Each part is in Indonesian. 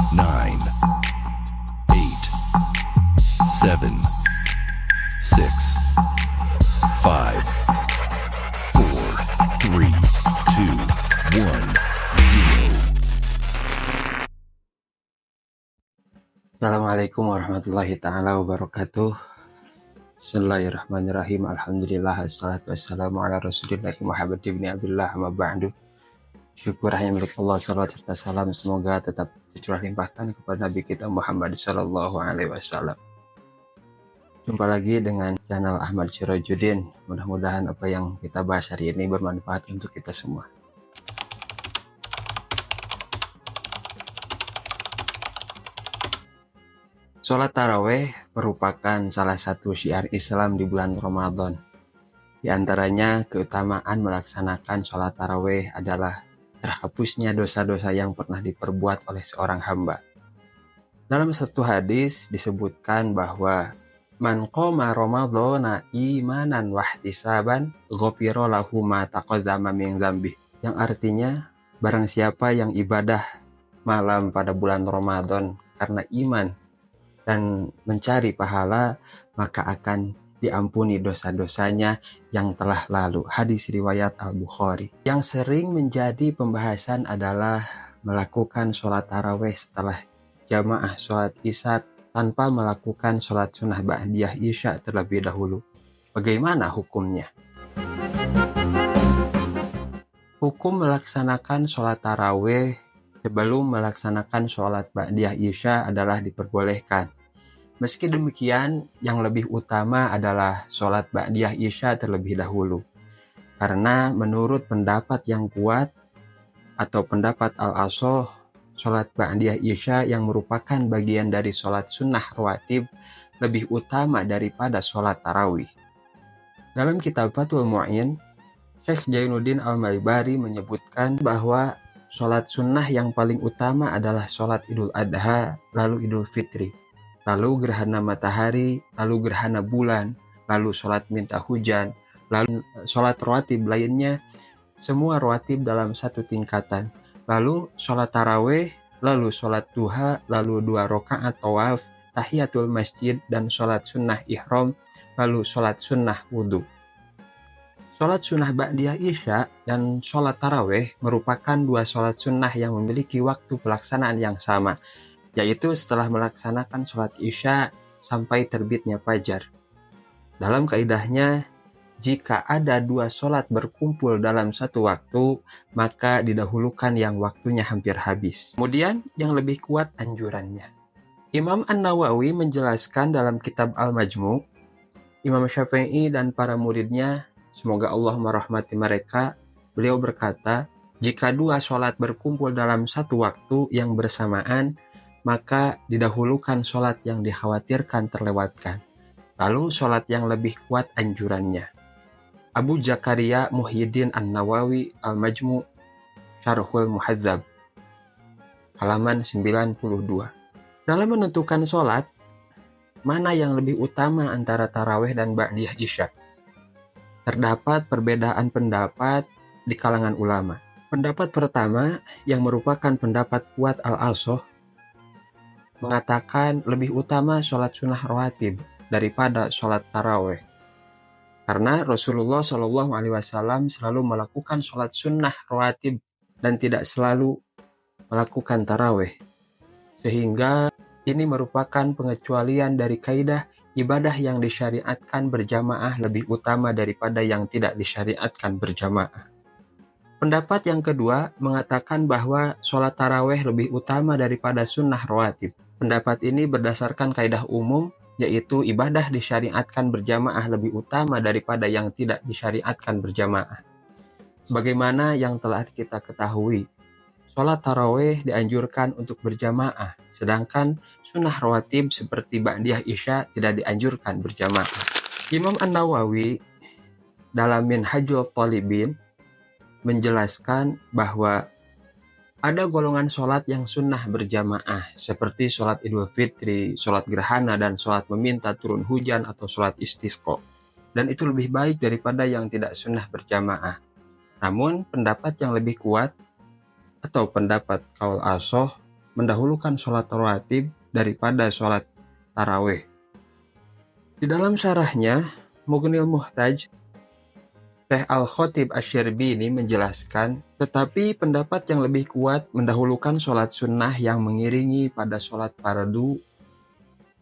9, 8, 7, 6, 5, 4, 3, 2, 1, 0. Assalamualaikum warahmatullahi ta'ala wabarakatuh. Bismillahirrahmanirrahim. Alhamdulillah, assalatu wassalamu ala rasulillahi Muhammad ibn Abdullah, amma ba'du. Syukur hanya milik Allah, salawat serta salam semoga tetap tercurah limpahkan kepada Nabi kita Muhammad sallallahu alaihi wasallam. Jumpa lagi dengan channel Ahmad Syirajuddin. Mudah-mudahan apa yang kita bahas hari ini bermanfaat untuk kita semua. Sholat taraweh merupakan salah satu syiar Islam di bulan Ramadan. Di antaranya keutamaan melaksanakan sholat taraweh adalah terhapusnya dosa-dosa yang pernah diperbuat oleh seorang hamba. Dalam satu hadis disebutkan bahwa man qoma ramadhana imanan wahtisaban ghufira lahu ma taqaddama min dzambih, yang artinya barang siapa yang ibadah malam pada bulan Ramadan karena iman dan mencari pahala, maka akan diampuni dosa-dosanya yang telah lalu. Hadis riwayat Al-Bukhari. Yang sering menjadi pembahasan adalah melakukan sholat taraweh setelah jamaah sholat isya tanpa melakukan sholat sunnah ba'diyah isya terlebih dahulu. Bagaimana hukumnya? Hukum melaksanakan sholat taraweh sebelum melaksanakan sholat ba'diyah isya adalah diperbolehkan. Meski demikian, yang lebih utama adalah sholat ba'diyah isya terlebih dahulu. Karena menurut pendapat yang kuat atau pendapat Al-Asoh, sholat ba'diyah isya yang merupakan bagian dari sholat sunnah rawatib lebih utama daripada sholat tarawih. Dalam kitab Fathul Mu'in, Syekh Jainuddin Al-Maibari menyebutkan bahwa sholat sunnah yang paling utama adalah sholat Idul Adha, lalu Idul Fitri, lalu gerhana matahari, lalu gerhana bulan, lalu sholat minta hujan, lalu sholat rawatib lainnya, semua rawatib dalam satu tingkatan, lalu sholat taraweh, lalu sholat duha, lalu 2 rakaat tawaf, tahiyatul masjid, dan sholat sunnah ihram, lalu sholat sunnah wudhu. Sholat sunnah ba'diyah isya dan sholat taraweh merupakan 2 sholat sunnah yang memiliki waktu pelaksanaan yang sama, yaitu setelah melaksanakan sholat isya sampai terbitnya fajar. Dalam kaidahnya, jika ada 2 sholat berkumpul dalam satu waktu, maka didahulukan yang waktunya hampir habis. Kemudian yang lebih kuat anjurannya. Imam An-Nawawi menjelaskan dalam kitab Al-Majmu', Imam Syafi'i dan para muridnya, semoga Allah merahmati mereka, beliau berkata, jika 2 sholat berkumpul dalam satu waktu yang bersamaan, maka didahulukan sholat yang dikhawatirkan terlewatkan. Lalu sholat yang lebih kuat anjurannya. Abu Zakaria Muhyiddin An-Nawawi Al-Majmu' Syarhul Muhadzab, halaman 92. Dalam menentukan sholat, mana yang lebih utama antara taraweh dan ba'diyah isya? Terdapat perbedaan pendapat di kalangan ulama. Pendapat pertama, yang merupakan pendapat kuat Al-Asoh, mengatakan lebih utama sholat sunnah rawatib daripada sholat taraweh. Karena Rasulullah SAW selalu melakukan sholat sunnah rawatib dan tidak selalu melakukan taraweh. Sehingga ini merupakan pengecualian dari kaidah ibadah yang disyariatkan berjamaah lebih utama daripada yang tidak disyariatkan berjamaah. Pendapat yang kedua mengatakan bahwa sholat taraweh lebih utama daripada sunnah rawatib. Pendapat ini berdasarkan kaidah umum, yaitu ibadah disyariatkan berjamaah lebih utama daripada yang tidak disyariatkan berjamaah. Sebagaimana yang telah kita ketahui, sholat taraweh dianjurkan untuk berjamaah, sedangkan sunnah rawatib seperti ba'diyah isya tidak dianjurkan berjamaah. Imam An-Nawawi dalam Minhajul Thalibin menjelaskan bahwa ada golongan sholat yang sunnah berjamaah, seperti sholat Idul Fitri, sholat gerhana, dan sholat meminta turun hujan atau sholat istisqa. Dan itu lebih baik daripada yang tidak sunnah berjamaah. Namun, pendapat yang lebih kuat atau pendapat qaul asoh mendahulukan sholat rawatib daripada sholat taraweh. Di dalam syarahnya, Mughnil Muhtaj, Syekh Al-Khatib Asy-Syirbini menjelaskan, tetapi pendapat yang lebih kuat mendahulukan sholat sunnah yang mengiringi pada sholat fardu,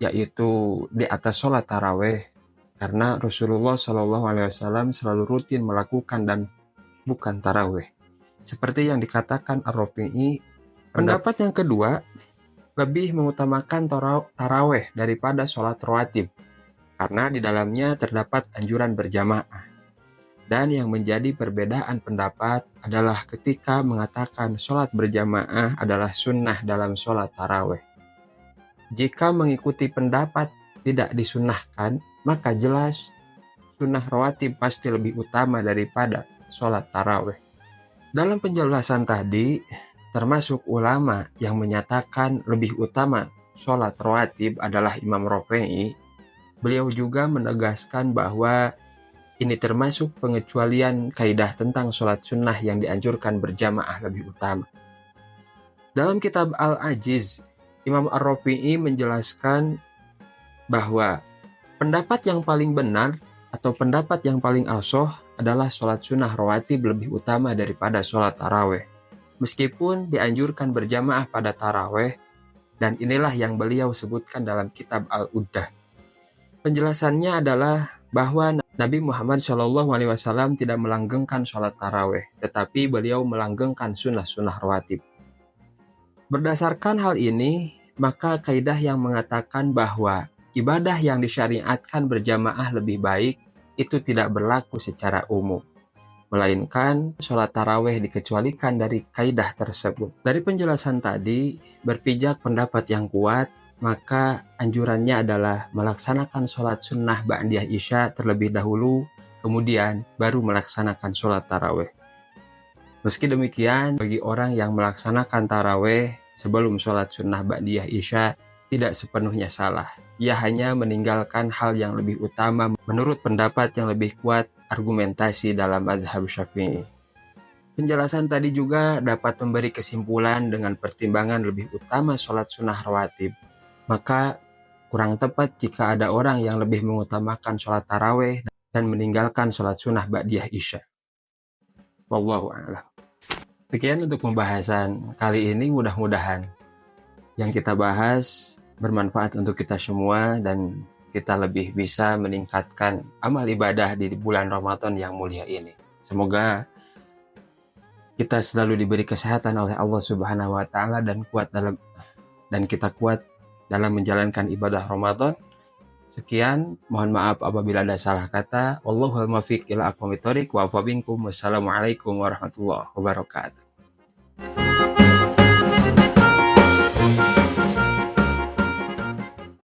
yaitu di atas sholat taraweh, karena Rasulullah SAW selalu rutin melakukan dan bukan taraweh. Seperti yang dikatakan Ar-Rafi'i, pendapat yang kedua lebih mengutamakan taraweh daripada sholat rawatib, karena di dalamnya terdapat anjuran berjamaah. Dan yang menjadi perbedaan pendapat adalah ketika mengatakan sholat berjamaah adalah sunnah dalam sholat taraweh. Jika mengikuti pendapat tidak disunnahkan, maka jelas sunnah rawatib pasti lebih utama daripada sholat taraweh. Dalam penjelasan tadi, termasuk ulama yang menyatakan lebih utama sholat rawatib adalah Imam Rafi'i. Beliau juga menegaskan bahwa ini termasuk pengecualian kaidah tentang sholat sunnah yang dianjurkan berjamaah lebih utama. Dalam kitab Al-Ajiz, Imam Ar-Rafi'i menjelaskan bahwa pendapat yang paling benar atau pendapat yang paling ausoh adalah sholat sunnah rawatib lebih utama daripada sholat taraweh. Meskipun dianjurkan berjamaah pada taraweh, dan inilah yang beliau sebutkan dalam kitab Al-Uddah. Penjelasannya adalah bahwa Nabi Muhammad SAW tidak melanggengkan sholat taraweh, tetapi beliau melanggengkan sunnah-sunnah rawatib. Berdasarkan hal ini, maka kaidah yang mengatakan bahwa ibadah yang disyariatkan berjamaah lebih baik itu tidak berlaku secara umum, melainkan sholat taraweh dikecualikan dari kaidah tersebut. Dari penjelasan tadi, berpijak pendapat yang kuat, maka anjurannya adalah melaksanakan sholat sunnah ba'diyah isya terlebih dahulu, kemudian baru melaksanakan sholat taraweh. Meski demikian, bagi orang yang melaksanakan taraweh sebelum sholat sunnah ba'diyah isya tidak sepenuhnya salah. Ia hanya meninggalkan hal yang lebih utama menurut pendapat yang lebih kuat argumentasi dalam mazhab Syafi'i. Penjelasan tadi juga dapat memberi kesimpulan dengan pertimbangan lebih utama sholat sunnah rawatib. Maka kurang tepat jika ada orang yang lebih mengutamakan sholat taraweh dan meninggalkan sholat sunnah ba'diyah isya. Wallahu a'lam. Sekian untuk pembahasan kali ini, mudah-mudahan yang kita bahas bermanfaat untuk kita semua dan kita lebih bisa meningkatkan amal ibadah di bulan Ramadan yang mulia ini. Semoga kita selalu diberi kesehatan oleh Allah Subhanahu wa taala dan kita kuat dalam menjalankan ibadah Ramadan. Sekian, mohon maaf apabila ada salah kata. Wallahul muwaffiq ila aqwamit thoriq wa afa minkum. Wassalamualaikum warahmatullahi wabarakatuh.